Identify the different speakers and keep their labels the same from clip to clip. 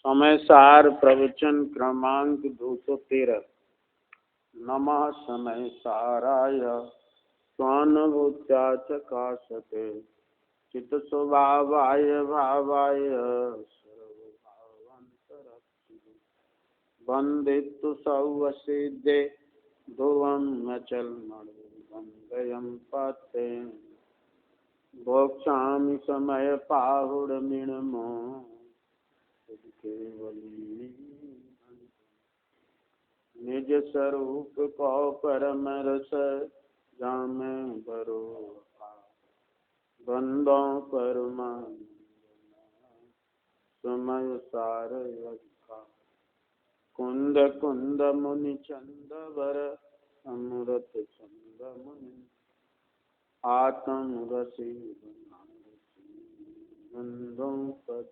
Speaker 1: समय सार प्रवचन क्रमांक 213। नमः समय साराय स्वानुभूत्या चकाशते चित स्वभावाय भावाय सर्वभावांतरक्षिणे वंदितु सौवसिद्धे ध्रुवं अचल मणिवंदयं पाते भोक्षामि समय पाहुडमिणमो केवली निज स्वरूप को परम रस जामे बरो बंदों परमा समय सार रखा कुंद कुंद मुनि चंद वर अमृत चंद मुनि आत्म रसी बंदों पद।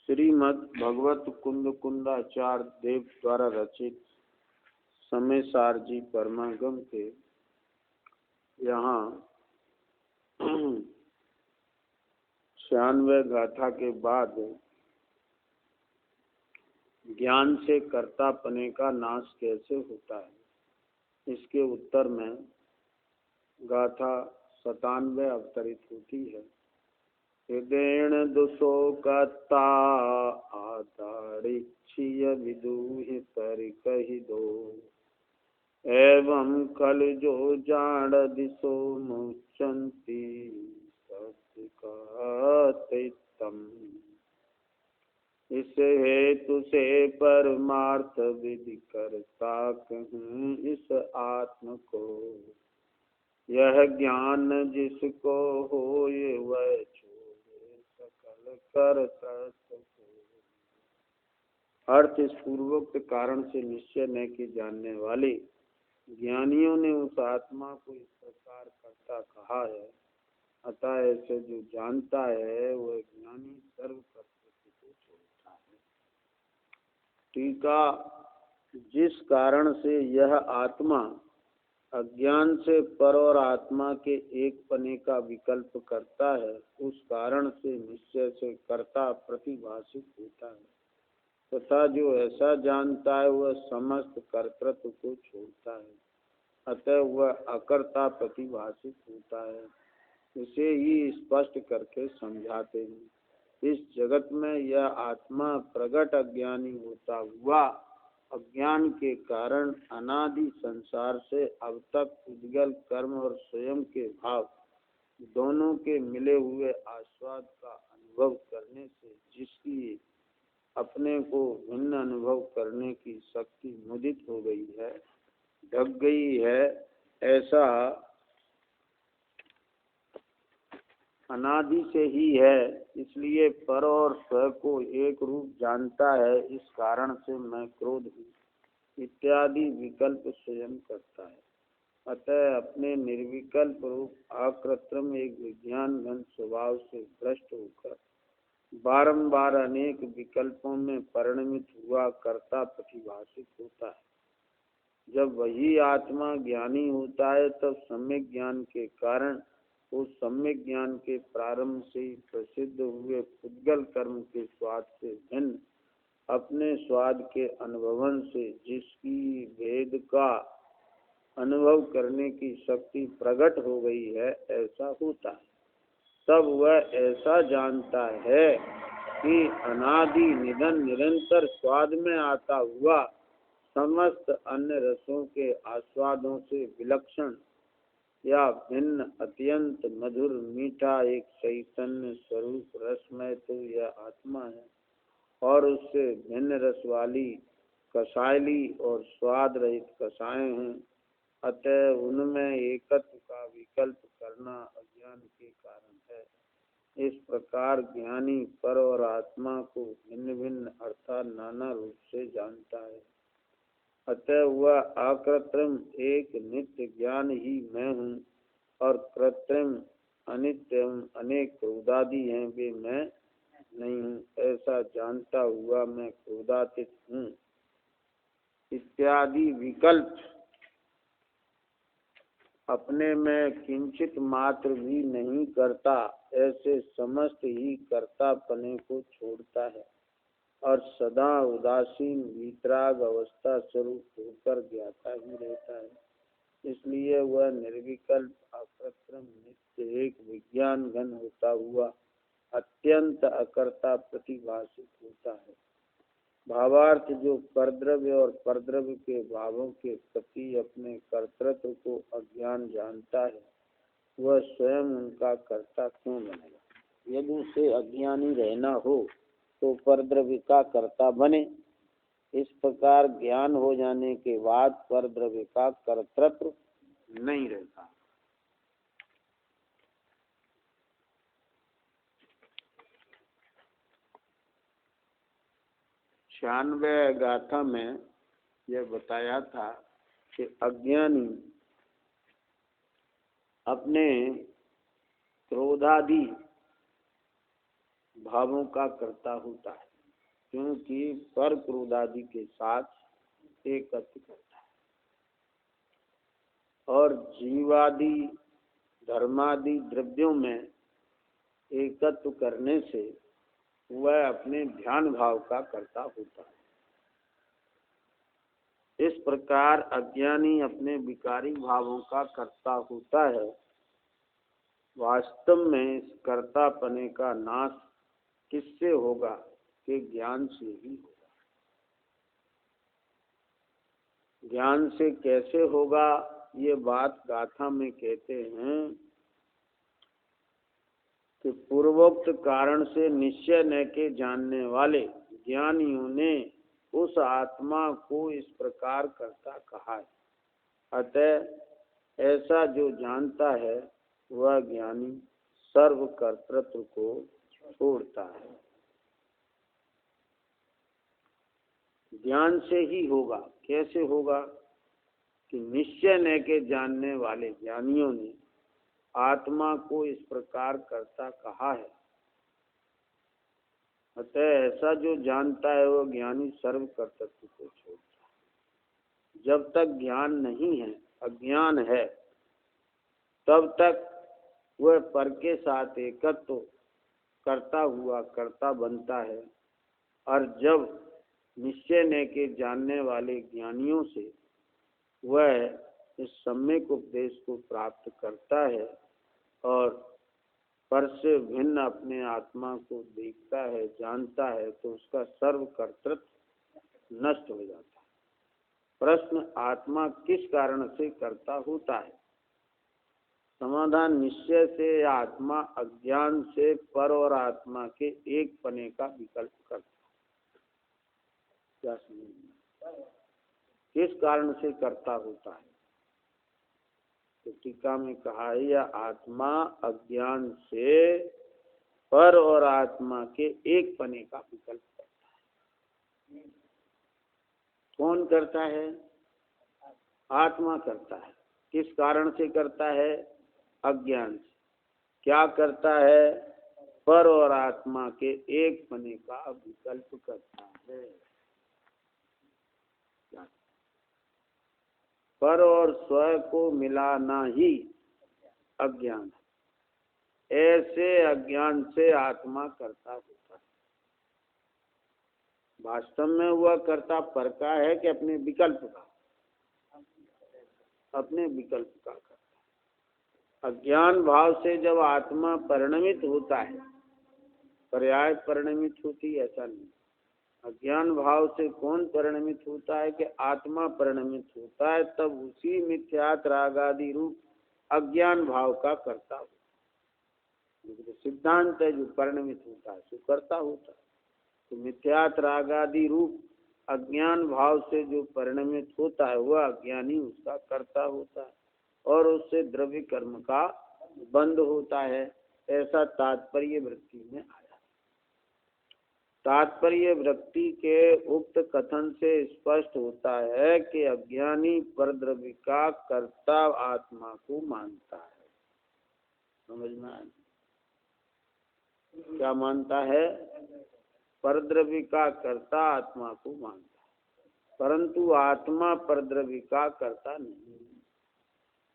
Speaker 1: श्रीमद् भगवत कुंद कुंदाचार्य देव द्वारा रचित समय सार जी परमागम के यहाँ 96 गाथा के बाद ज्ञान से कर्तापने का नाश कैसे होता है, इसके उत्तर में गाथा 97 अवतरित होती है। हृदयेन दुशोकता आताड़िक्षीय विदुहि परिकहि दो एवं कल जो जाड़ दिशो मुचंती सत्कतितम। इस हेतु से परमार्थ विधि करता कहूँ इस आत्म को, यह ज्ञान जिसको होए वह सकल कर अर्थ। इस पूर्वोक्त कारण से निश्चय न की जानने वाले ज्ञानियों ने उस आत्मा को इस प्रकार करता कहा है। अतः ऐसे जो जानता है वह ज्ञानी सर्व प्रकृति को छोड़ता है। टीका, जिस कारण से यह आत्मा अज्ञान से पर और आत्मा के एक पने का विकल्प करता है, उस कारण से निश्चय से कर्ता प्रतिभाषित होता है तथा जो ऐसा जानता है वह समस्त कर्तृत्व को छोड़ता है, अतः वह अकर्ता प्रतिभाषित होता है। इसे ही स्पष्ट करके समझाते हैं। इस जगत में यह आत्मा प्रगट अज्ञानी होता हुआ अज्ञान के कारण अनादि संसार से अब तक उद्गल कर्म और स्वयं के भाव दोनों के मिले हुए आस्वाद का अनुभव करने से जिसकी अपने को भिन्न अनुभव करने की शक्ति मुदित हो गई है, ढक गई है, ऐसा अनादि से ही है। इसलिए पर और स्व को एक रूप जानता है। इस कारण से मैं क्रोध हूँ इत्यादि विकल्प स्वयं करता है। अतः अपने निर्विकल्प रूप अकृत्रिम एक विज्ञान घन स्वभाव से भ्रष्ट होकर बारंबार अनेक विकल्पों में परिणमित हुआ कर्ता प्रतिभाषित होता है। जब वही आत्मा ज्ञानी होता है तब सम्यक ज्ञान के कारण उस सम्यक ज्ञान के प्रारंभ से ही प्रसिद्ध हुए पुद्गल कर्म के स्वाद से भिन्न अपने स्वाद के अनुभवन से जिसकी भेद का अनुभव करने की शक्ति प्रकट हो गई है, ऐसा होता है। तब वह ऐसा जानता है कि अनादि निधन निरंतर स्वाद में आता हुआ समस्त अन्य रसों के आस्वादों से विलक्षण या भिन्न अत्यंत मधुर मीठा एक चैतन्य स्वरूप रसमय तो यह आत्मा है और उससे भिन्न रस वाली कसायली और स्वाद रहित कसाएं हैं। अतः उनमें एकत्व का विकल्प करना अज्ञान के कारण है। इस प्रकार ज्ञानी पर और आत्मा को भिन्न भिन्न अर्थात नाना रूप से जानता है। अतः वह अकृत्रिम एक नित्य ज्ञान ही मैं हूँ और कृत्रिम अनित्य एवं अनेक क्रोधादि हैं वे मैं नहीं हूँ, ऐसा जानता हुआ मैं क्रोधातीत हूँ इत्यादि विकल्प अपने में किंचित मात्र भी नहीं करता, ऐसे समस्त ही कर्तापने को छोड़ता है और सदा उदासीन वीतराग अवस्था स्वरूप होकर ज्ञाता ही रहता है। इसलिए वह निर्विकल्प अकृत्रिम नित्य एक विज्ञान घन होता हुआ अत्यंत अकर्ता प्रतिभासित होता है। भावार्थ जो परद्रव्य और परद्रव्य के भावों के प्रति अपने कर्तृत्व को अज्ञान जानता है, वह स्वयं उनका कर्ता क्यों बनेगा। यदि उसे अज्ञानी रहना हो तो परद्रव्य का कर्ता बने। इस प्रकार ज्ञान हो जाने के बाद परद्रव्य का कर्तृत्व नहीं रहता। 96 गाथा में यह बताया था कि अज्ञानी अपने क्रोधादि भावों का कर्ता होता है, क्योंकि पर क्रोधादि के साथ एकत्व करता है और जीवादि धर्मादि द्रव्यों में एकत्व करने से वह अपने ध्यान भाव का कर्ता होता है। इस प्रकार अज्ञानी अपने विकारी भावों का कर्ता होता है। वास्तव में इस कर्तापने का नाश किससे होगा कि ज्ञान से ही होगा। ज्ञान से कैसे होगा, ये बात गाथा में कहते हैं कि पूर्वोक्त कारण से निश्चय न के जानने वाले ज्ञानियों ने उस आत्मा को इस प्रकार कर्ता कहा है। अतः ऐसा जो जानता है वह ज्ञानी सर्व कर्तृत्व को छोड़ता है। ज्ञान से ही होगा। कैसे होगा कि निश्चय न के जानने वाले ज्ञानियों ने आत्मा को इस प्रकार कर्ता कहा है। अतः ऐसा जो जानता है वह ज्ञानी सर्व कर्तृत्व को छोड़ता है। जब तक ज्ञान नहीं है, अज्ञान है, तब तक वह पर के साथ एकत्व करता हुआ कर्ता बनता है, और जब निश्चय न के जानने वाले ज्ञानियों से वह इस सम्यक उपदेश को प्राप्त करता है और पर से भिन्न अपने आत्मा को देखता है, जानता है, तो उसका सर्व कर्तृत्व नष्ट हो जाता है। प्रश्न, आत्मा किस कारण से कर्ता होता है? समाधान, निश्चय से आत्मा अज्ञान से पर और आत्मा के एक पने का विकल्प करता है। क्या समझ? किस कारण से कर्ता होता है? तो टीका में कहा है, यह आत्मा अज्ञान से पर और आत्मा के एक पने का विकल्प करता है। कौन करता है? आत्मा करता है। किस कारण से करता है? अज्ञान से। क्या करता है? पर और आत्मा के एक पने का विकल्प करता है। पर और स्व को मिलाना ही अज्ञान है। ऐसे अज्ञान से आत्मा कर्ता होता है। वास्तव में वह कर्ता पर का है कि अपने विकल्प का? अपने विकल्प का कर्ता। अज्ञान भाव से जब आत्मा परिणमित होता है, पर्याय परिणमित होती, ऐसा नहीं। अज्ञान भाव से कौन परिणमित होता है कि आत्मा परिणमित होता है, तब उसी मिथ्यात राग आदि रूप अज्ञान भाव का कर्ता होता है। सिद्धांत है जो परिणमित होता है सो कर्ता होता है। तो मिथ्यात राग आदि रूप अज्ञान भाव से जो परिणमित होता है वह अज्ञानी उसका कर्ता होता है और उससे द्रव्य कर्म का बंध होता है। ऐसा तात्पर्य वृत्ति में आया। तात्पर्य वृत्ति के उक्त कथन से स्पष्ट होता है कि अज्ञानी परद्रव्य का कर्ता आत्मा को मानता है। समझ में आया? क्या मानता है? परद्रव्य का कर्ता आत्मा को मानता है, परंतु आत्मा परद्रव्य का कर्ता नहीं।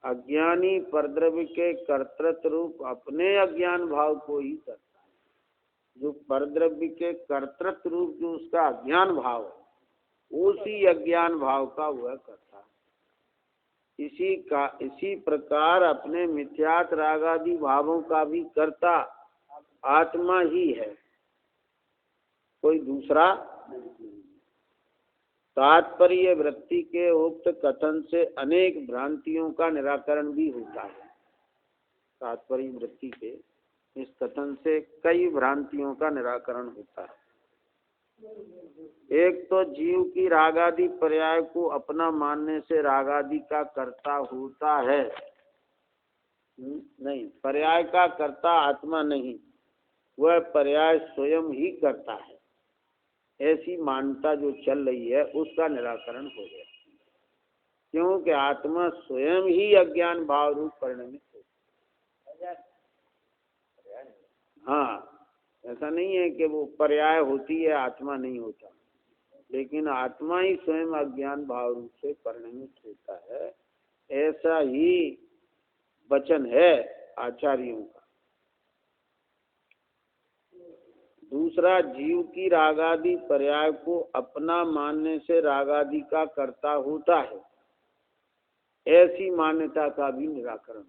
Speaker 1: अज्ञानी परद्रव्य के कर्तृत्व रूप अपने अज्ञान भाव को ही करता है। जो परद्रव्य के कर्तृत्व रूप जो उसका अज्ञान भाव है उसी अज्ञान भाव का वह करता है। इसी प्रकार अपने मिथ्यात रागादि भावों का भी कर्ता आत्मा ही है, कोई दूसरा। तात्पर्य वृत्ति के उक्त कथन से अनेक भ्रांतियों का निराकरण भी होता है। तात्पर्य वृत्ति के इस कथन से कई भ्रांतियों का निराकरण होता है। एक तो जीव की रागादि पर्याय को अपना मानने से रागादि का कर्ता होता है, नहीं, पर्याय का कर्ता आत्मा नहीं, वह पर्याय स्वयं ही करता है, ऐसी मान्यता जो चल रही है उसका निराकरण हो गया। क्योंकि आत्मा स्वयं ही अज्ञान भाव रूप परिणमित है। हाँ, ऐसा नहीं है कि वो पर्याय होती है आत्मा नहीं होता, लेकिन आत्मा ही स्वयं अज्ञान भाव रूप से परिणमित होता है, ऐसा ही वचन है आचार्यों का। दूसरा, जीव की रागादि पर्याय को अपना मानने से रागादि का कर्ता होता है, ऐसी मान्यता का भी निराकरण।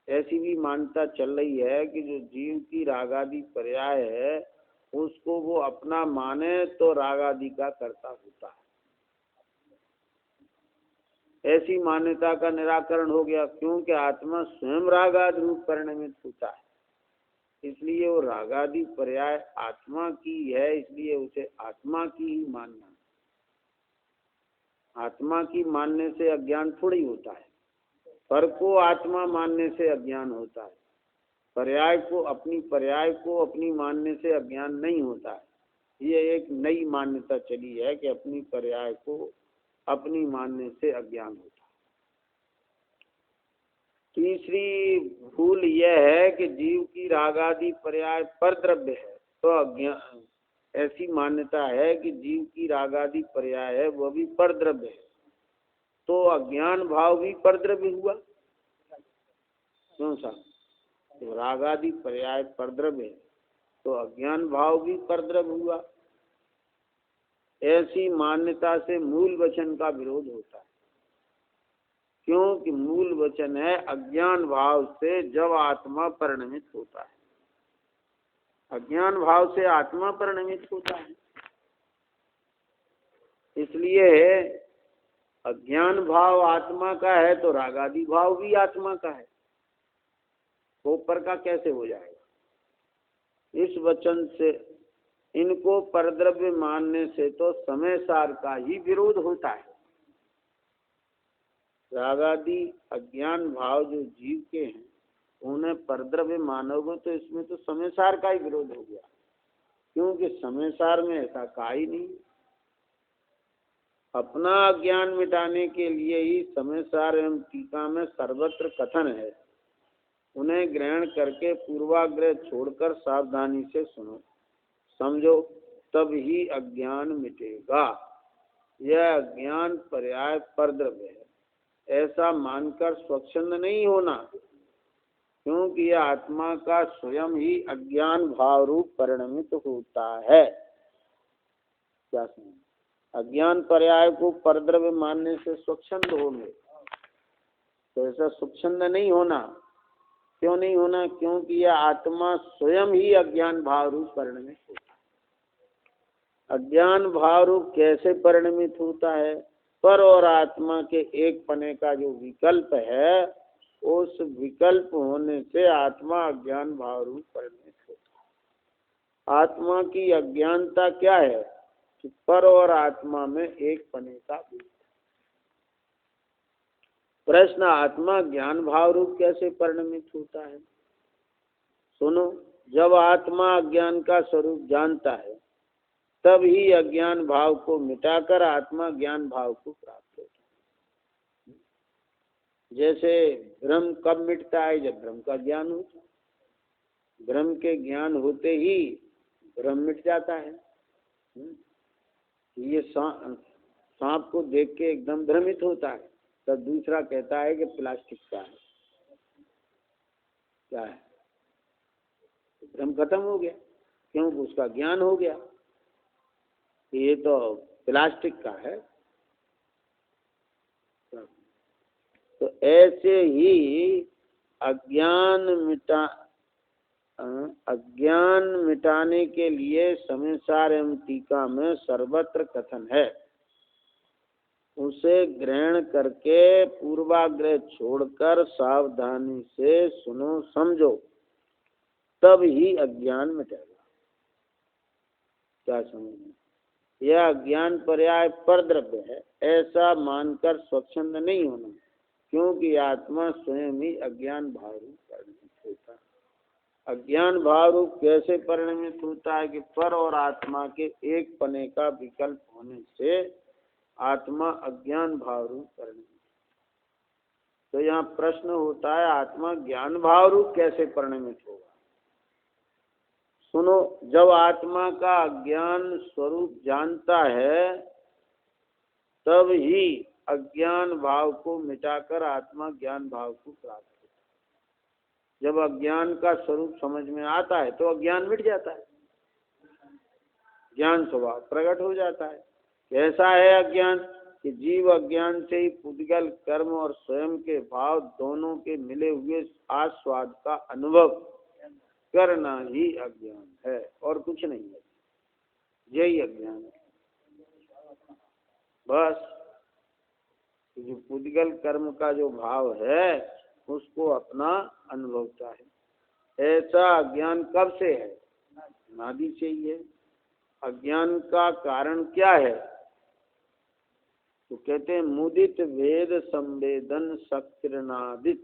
Speaker 1: ऐसी भी मान्यता चल रही है कि जो जीव की रागादि पर्याय है उसको वो अपना माने तो रागादि का कर्ता होता है, ऐसी मान्यता का निराकरण हो गया। क्योंकि आत्मा स्वयं रागादि रूप परिणमित होता है, इसलिए वो रागादि पर्याय आत्मा की है, इसलिए उसे आत्मा की ही मानना। आत्मा की मानने से अज्ञान थोड़ी होता है, पर को आत्मा मानने से अज्ञान होता है। पर्याय को अपनी मानने से अज्ञान नहीं होता है। ये एक नई मान्यता चली है कि अपनी पर्याय को अपनी मानने से अज्ञान होता है। तीसरी भूल यह है कि जीव की रागादि पर्याय परद्रव्य है तो अज्ञान, ऐसी मान्यता है कि जीव की रागादि पर्याय है वह भी परद्रव्य है तो अज्ञान भाव भी परद्रव्य हुआ। क्यों सा? तो रागादि पर्याय परद्रव्य है तो अज्ञान भाव भी परद्रव्य हुआ। ऐसी मान्यता से मूल वचन का विरोध होता है, क्योंकि मूल वचन है अज्ञान भाव से जब आत्मा परिणमित होता है। अज्ञान भाव से आत्मा परिणमित होता है, इसलिए अज्ञान भाव आत्मा का है तो रागादि भाव भी आत्मा का है। वो ऊपर का कैसे हो जाएगा? इस वचन से इनको परद्रव्य मानने से तो समय सार का ही विरोध होता है। रागादि अज्ञान भाव जो जीव के हैं उन्हें परद्रव्य मानोगे तो इसमें तो समय सार का ही विरोध हो गया, क्योंकि समय सार में ऐसा कहा ही नहीं। अपना अज्ञान मिटाने के लिए ही समय सार एवं टीका में सर्वत्र कथन है। उन्हें ग्रहण करके पूर्वाग्रह छोड़कर सावधानी से सुनो समझो, तब ही अज्ञान मिटेगा। यह अज्ञान पर्याय परद्रव्य है ऐसा मानकर स्वच्छंद नहीं होना, क्योंकि यह आत्मा का स्वयं ही अज्ञान भाव रूप परिणमित होता है। क्या समझ? अज्ञान पर्याय को परद्रव्य मानने से स्वच्छंद होंगे, तो ऐसा स्वच्छंद नहीं होना। क्यों नहीं होना? क्योंकि यह आत्मा स्वयं ही अज्ञान भाव रूप परिणमित होता है। अज्ञान भाव रूप कैसे परिणमित होता है? पर और आत्मा के एक पने का जो विकल्प है, उस विकल्प होने से आत्मा अज्ञान भाव रूप परिणमित होता है। आत्मा की अज्ञानता क्या है? कि पर और आत्मा में एक पने का विकल्प। प्रश्न, आत्मा ज्ञान भाव रूप कैसे परिणमित होता है? सुनो, जब आत्मा अज्ञान का स्वरूप जानता है तब ही अज्ञान भाव को मिटाकर आत्मा ज्ञान भाव को प्राप्त होता है। जैसे भ्रम कब मिटता है? जब भ्रम का ज्ञान होता है। भ्रम के ज्ञान होते ही भ्रम मिट जाता है। ये सांप को देख के एकदम भ्रमित होता है, तो दूसरा कहता है कि प्लास्टिक का है। क्या है? भ्रम खत्म हो गया, क्योंकि उसका ज्ञान हो गया कि ये तो प्लास्टिक का है। तो ऐसे ही अज्ञान मिटाने के लिए समिसार एवं टीका में सर्वत्र कथन है। उसे ग्रहण करके पूर्वाग्रह छोड़कर सावधानी से सुनो समझो, तब ही अज्ञान मिटेगा। क्या समझ? यह अज्ञान पर्याय पर द्रव्य है, ऐसा मानकर स्वच्छंद नहीं होना, क्योंकि आत्मा स्वयं ही अज्ञान भाव रूप परिणमित होता है। अज्ञान भाव रूप कैसे परिणमित होता है कि पर और आत्मा के एक पने का विकल्प होने से आत्मा अज्ञान भाव रूप परिणमित। तो यहाँ प्रश्न होता है, आत्मा ज्ञान भाव रूप कैसे परिणमित होगा? सुनो, जब आत्मा का अज्ञान स्वरूप जानता है, तब ही अज्ञान भाव को मिटाकर आत्मा ज्ञान भाव को प्राप्त होता है। जब अज्ञान का स्वरूप समझ में आता है तो अज्ञान मिट जाता है, ज्ञान स्वभाव प्रकट हो जाता है। कैसा है अज्ञान? कि जीव अज्ञान से ही पुद्गल कर्म और स्वयं के भाव दोनों के मिले हुए आस्वाद का अनुभव करना ही अज्ञान है, और कुछ नहीं है। यही अज्ञान है बस। जो पुद्गल कर्म का जो भाव है उसको अपना अनुभवता है। ऐसा अज्ञान कब से है? अनादि से ही है। अज्ञान का कारण क्या है? तो कहते हैं मुदित वेद संवेदन शक्तिर्नादित,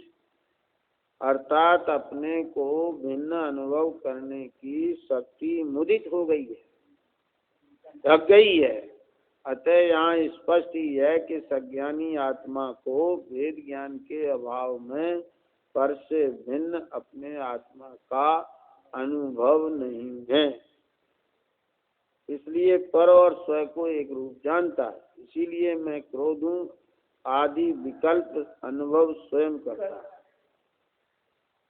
Speaker 1: अर्थात अपने को भिन्न अनुभव करने की शक्ति मुदित हो गई है, ढक गई है। अतः यहाँ स्पष्ट ही है कि सज्ञानी आत्मा को भेद ज्ञान के अभाव में पर से भिन्न अपने आत्मा का अनुभव नहीं है। इसलिए पर और स्व को एक रूप जानता है। इसीलिए मैं क्रोध हूँ आदि विकल्प अनुभव स्वयं करता है।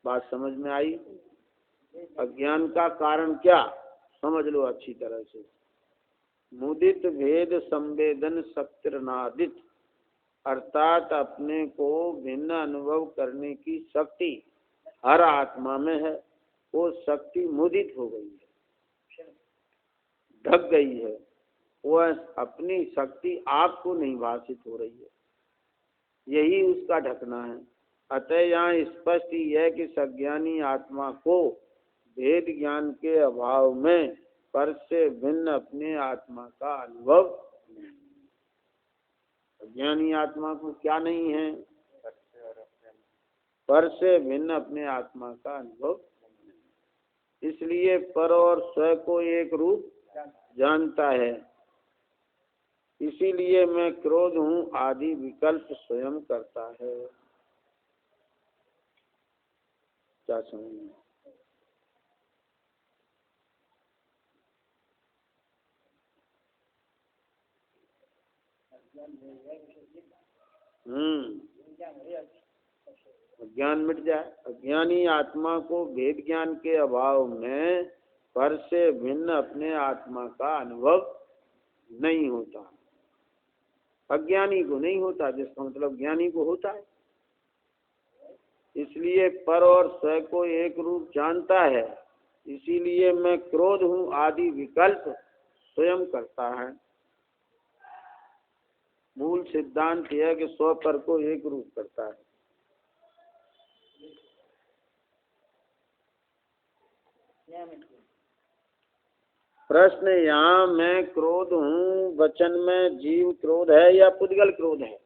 Speaker 1: बात समझ में आई? अज्ञान का कारण क्या समझ लो अच्छी तरह से। मुदित भेद संवेदन शक्तिर्नादित, अर्थात अपने को भिन्न अनुभव करने की शक्ति हर आत्मा में है। वो शक्ति मुदित हो गई है, ढक गई है। वह अपनी शक्ति आपको नहीं भाषित हो रही है, यही उसका ढकना है। अतः यहाँ स्पष्ट ही है कि सज्ञानी आत्मा को भेद ज्ञान के अभाव में पर से भिन्न अपने आत्मा का अनुभव नहीं। अज्ञानी आत्मा को क्या नहीं है? पर से भिन्न अपने आत्मा का अनुभव नहीं। इसलिए पर और स्व को एक रूप जानता है। इसीलिए मैं क्रोध हूँ आदि विकल्प स्वयं करता है। क्या समझ? अज्ञान मिट जाए। अज्ञानी आत्मा को भेद ज्ञान के अभाव में पर से भिन्न अपने आत्मा का अनुभव नहीं होता। अज्ञानी को नहीं होता, जिसका मतलब ज्ञानी को होता है। इसलिए पर और स्व को एक रूप जानता है। इसीलिए मैं क्रोध हूँ आदि विकल्प स्वयं करता है। मूल सिद्धांत यह है कि स्व पर को एक रूप करता है। प्रश्न यहाँ मैं क्रोध हूँ वचन में जीव क्रोध है या पुद्गल क्रोध है?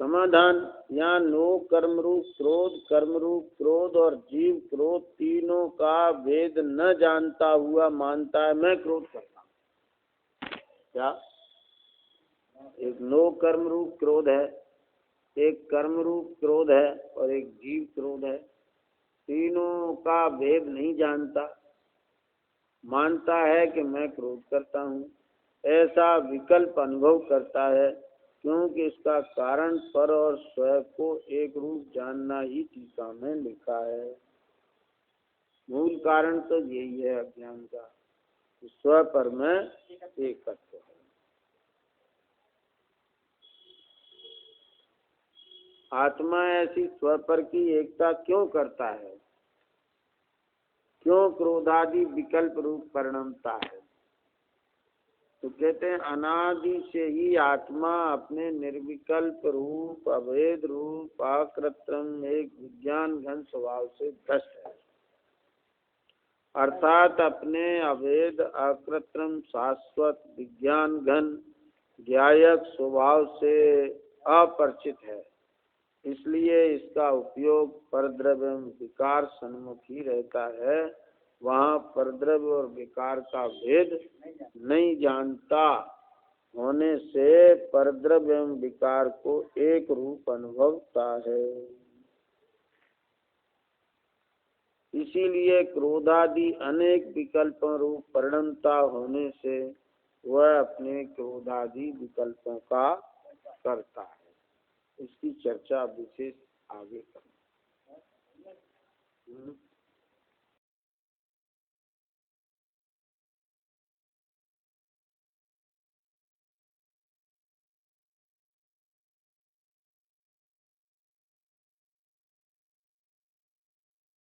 Speaker 1: समाधान, यहाँ नो कर्म रूप क्रोध और जीव क्रोध तीनों का भेद न जानता हुआ मानता है मैं क्रोध करता हूँ। क्या? एक नो कर्म रूप क्रोध है, एक कर्म रूप क्रोध है और एक जीव क्रोध है। तीनों का भेद नहीं जानता, मानता है कि मैं क्रोध करता हूँ। ऐसा विकल्प अनुभव करता है। क्योंकि इसका कारण पर और स्व को एक रूप जानना ही टीका में लिखा है। मूल कारण तो यही है अज्ञान का, स्व पर में एकत्व है। आत्मा ऐसी स्व पर की एकता क्यों करता है, क्यों क्रोधादि विकल्प रूप परिणमता है? तो कहते हैं अनादि से ही आत्मा अपने निर्विकल्प रूप, अभेद रूप, अकृत्रिम एक विज्ञान घन स्वभाव से भ्रष्ट है। अर्थात अपने अभेद, अकृत्रिम, शाश्वत, विज्ञान घन, ज्ञायक स्वभाव से अपरिचित है। इसलिए इसका उपयोग परद्रव्य एवं विकार सन्मुख ही रहता है। वहाँ परद्रव्य और विकार का भेद नहीं जानता होने से परद्रव्य एवं विकार को एक रूप अनुभवता है। इसीलिए क्रोधादि अनेक विकल्पों रूप परिणमता होने से वह अपने क्रोधादि विकल्पों का करता है। इसकी चर्चा विशेष आगे करें।